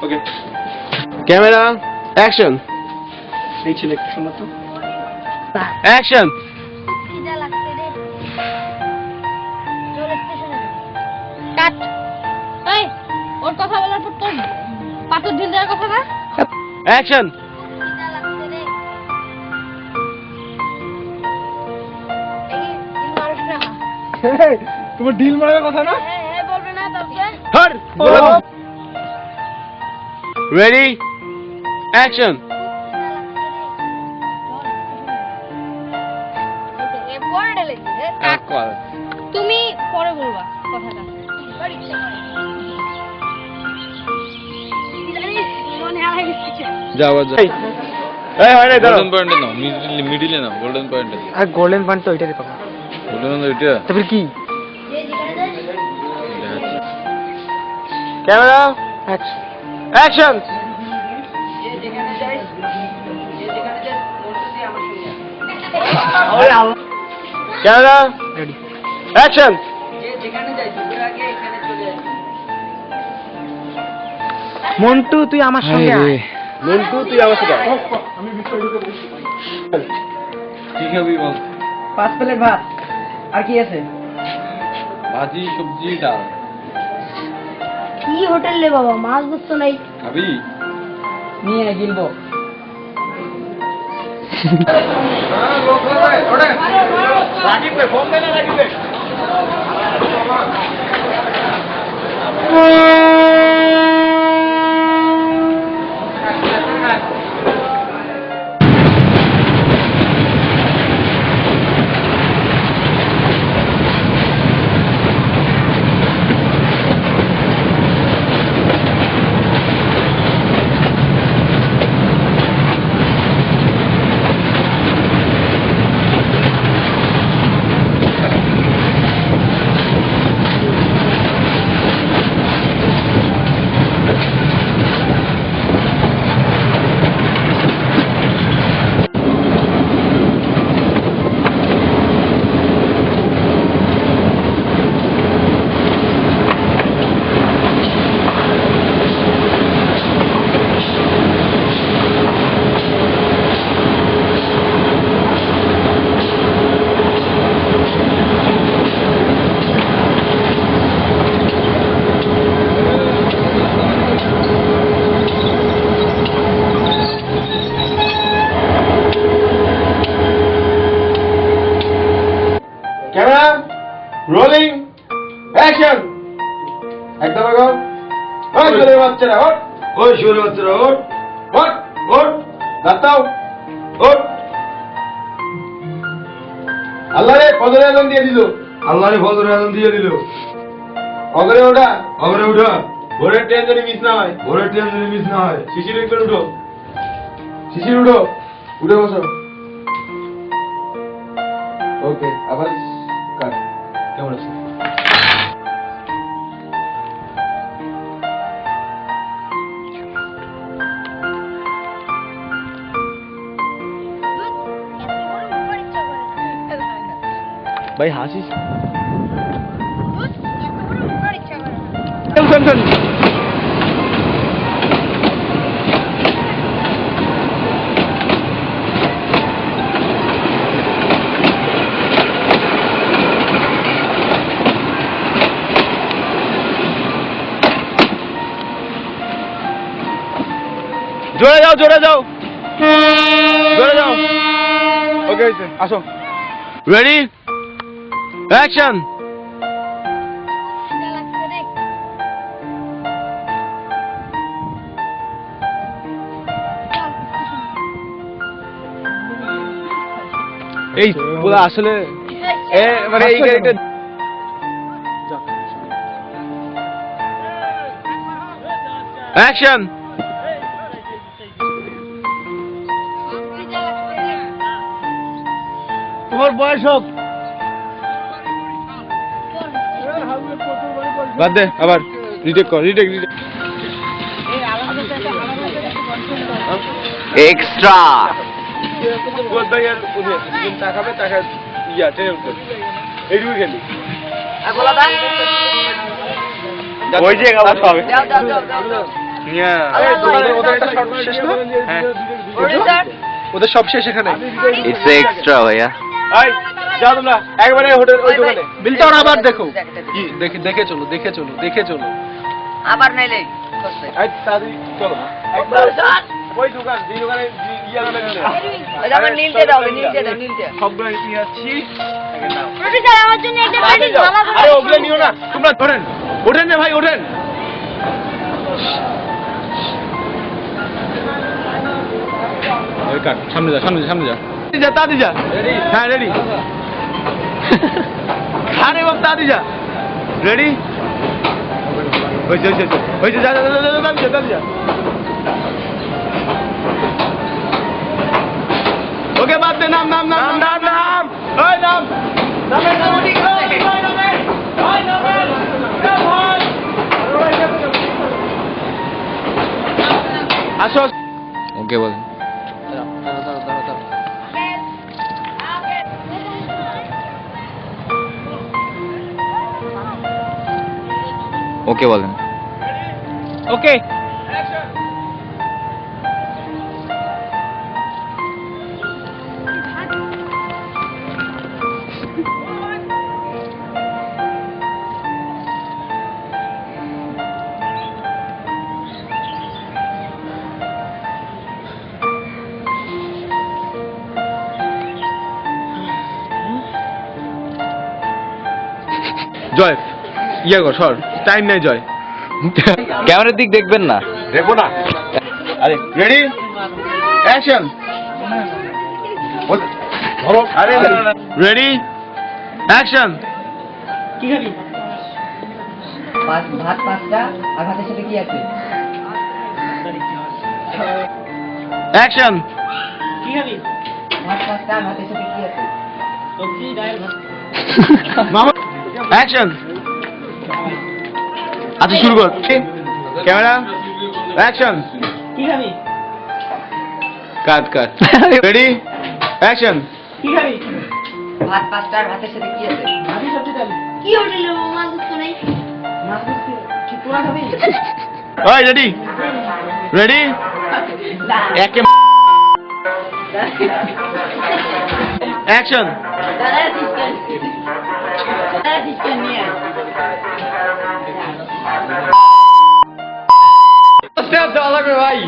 Okay camera action এই ছেলে একটু শোনো তো। অ্যাকশন কাট এই ওর কথা বলার পর তোর পাথর ঢিল দেওয়ার কথা না অ্যাকশন তোমার ডিল মারার কথা না? বলবে না তারপরে হট রেডি অ্যাকশন তুমি পরে বলবা কথাটা যাও যাও এই হয় না দাঁড়াও গোল্ডেন পয়েন্টে নাও, মিডিলে নাও, গোল্ডেন পয়েন্টে। আর গোল্ডেন পয়েন্ট তো ওইটারই পাবো। গোল্ডেন ওইটা তারপর কি? Camera action camera ready. Action Montu তুই আমার সঙ্গে আয়। মন্টু তুই আমার সাথে আয়। কি খাবি বল? 5 প্লেট ভাত। আর কি আছে? ভাজি, সবজি, ডাল। কি হোটেল রে বাবা মাছ গোস্ত নাই খাবি? নিয়ে আয় গিলবো। ক্যামেরা রোলিং অ্যাকশন একদম আগাও ওই শুয়োরের বাচ্চারা ওঠ ওই শুয়োরের বাচ্চারা ওঠ ওঠ ওঠ দাঁড়াও ওঠ আল্লাহরে ফজরের আযান দিয়ে দিল আল্লাহরে ফজরের আযান দিয়ে দিল অগরে ওঠা ভোরের ট্রেন যদি মিস না হয় শিশির একটু উঠো শিশির উঠো উঠে বসো ওকে আবার কাট কেমন আছে ভাই হাসিস জোরে যাও জোরে যাও ওকে আসো রেডি অ্যাকশন এই পুরো আসলে মানে এই ক্যারেক্টার অ্যাকশন তোমার বয়স হোক বাদ দে আবার রিটেক কর রিটেক এক্সট্রা তাকাবে টাকা ইয়া ট্রেন এইটুকু গেলি ওই যে খাবার খাবে ওদের সব শেষ এখানে ইটস এক্সট্রা ভাইয়া যাও তোমরা একবারে হোটেল ওই দোকানে বিলটা ওরা আবার দেখো কি দেখে চলো দেখে চলো আবার নাইলে এই তাড়াতাড়ি চলো একবার ওই দোকান যে দোকানে ইয়া আমার নীলতে দাও নীলতে সবগুলো নিয়ে যাচ্ছি প্রডিউসার আমার জন্য একটা প্লেট মালা আরে ওগুলো নিও না তোমরা ধরেন ওঠেন না ভাই ওঠেন ওই কাট সামনে যা তাড়াতাড়ি যা হ্যাঁ রেডি আরে বাবা তাড়াতাড়ি যা রেডি হয়েছে যা যা ওকে বাদ দে নাম ওই নাম আসো ওকে বলেন ওকে বলেন ওকে জয় ইয়ে গো সর টাইম নাই জয় ক্যামেরার দিক দেখবেন না দেখো না আরে রেডি অ্যাকশন ধরো আরে রেডি অ্যাকশন কি খাবি ভাত পাঁচটা আর ভাতের সাথে কি আছে অ্যাকশন কি খাবি ভাত পাঁচটা আর ভাতের সাথে কি আছে সবজি ডাল ভাত মামা অ্যাকশন আচ্ছা শুরু কর ক্যামেরা অ্যাকশন কি খাবি কাট রেডি অ্যাকশন কি খাবি ভাত পাঁচটা আর ভাতের সাথে কি আছে ভাতের সবজি ডাল কি হোটেলে মাছ তো নেই মাছ কি তোরা খাবি ওই রেডি একে অ্যাকশন দাদা চিকেন নিয়ে ভাই